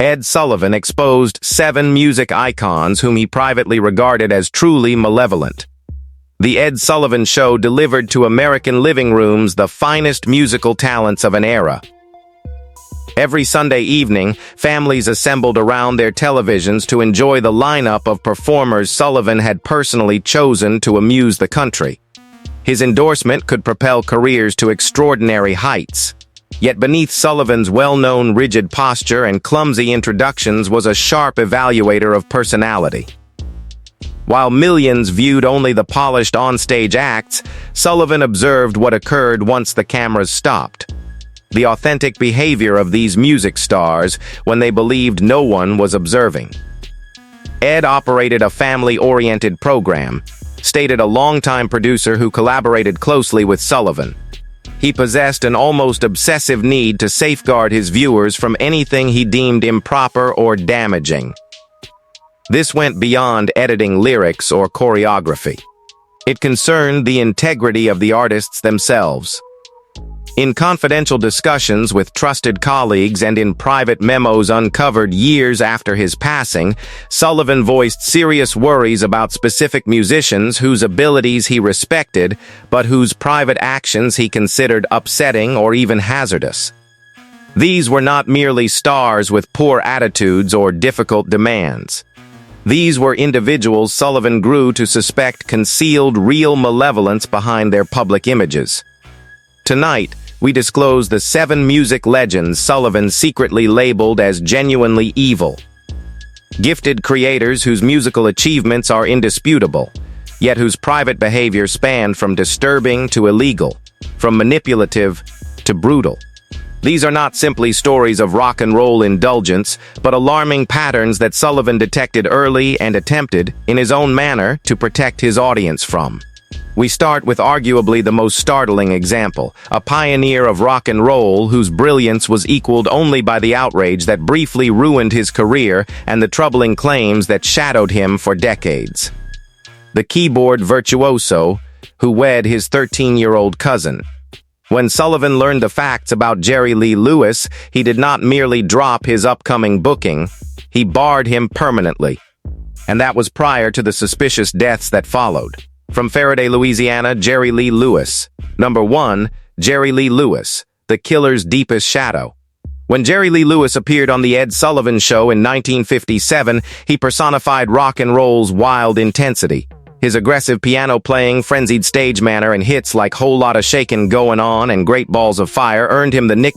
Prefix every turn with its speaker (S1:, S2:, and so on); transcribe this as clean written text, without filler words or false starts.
S1: Ed Sullivan exposed 7 music icons whom he privately regarded as truly malevolent. The Ed Sullivan Show delivered to American living rooms the finest musical talents of an era. Every Sunday evening, families assembled around their televisions to enjoy the lineup of performers Sullivan had personally chosen to amuse the country. His endorsement could propel careers to extraordinary heights. Yet beneath Sullivan's well-known rigid posture and clumsy introductions was a sharp evaluator of personality. While millions viewed only the polished onstage acts, Sullivan observed what occurred once the cameras stopped. The authentic behavior of these music stars when they believed no one was observing. Ed operated a family-oriented program, stated a longtime producer who collaborated closely with Sullivan. He possessed an almost obsessive need to safeguard his viewers from anything he deemed improper or damaging. This went beyond editing lyrics or choreography. It concerned the integrity of the artists themselves. In confidential discussions with trusted colleagues and in private memos uncovered years after his passing, Sullivan voiced serious worries about specific musicians whose abilities he respected, but whose private actions he considered upsetting or even hazardous. These were not merely stars with poor attitudes or difficult demands. These were individuals Sullivan grew to suspect concealed real malevolence behind their public images. Tonight, we disclose the 7 music legends Sullivan secretly labeled as genuinely evil. Gifted creators whose musical achievements are indisputable, yet whose private behavior spanned from disturbing to illegal, from manipulative to brutal. These are not simply stories of rock and roll indulgence, but alarming patterns that Sullivan detected early and attempted, in his own manner, to protect his audience from. We start with arguably the most startling example, a pioneer of rock and roll whose brilliance was equaled only by the outrage that briefly ruined his career and the troubling claims that shadowed him for decades. The keyboard virtuoso who wed his 13-year-old cousin. When Sullivan learned the facts about Jerry Lee Lewis, he did not merely drop his upcoming booking, he barred him permanently. And that was prior to the suspicious deaths that followed. From Faraday, Louisiana, Jerry Lee Lewis. Number 1, Jerry Lee Lewis, the killer's deepest shadow. When Jerry Lee Lewis appeared on the Ed Sullivan Show in 1957, he personified rock and roll's wild intensity. His aggressive piano playing, frenzied stage manner, and hits like Whole Lotta Shakin' Goin' On and Great Balls of Fire earned him the nickname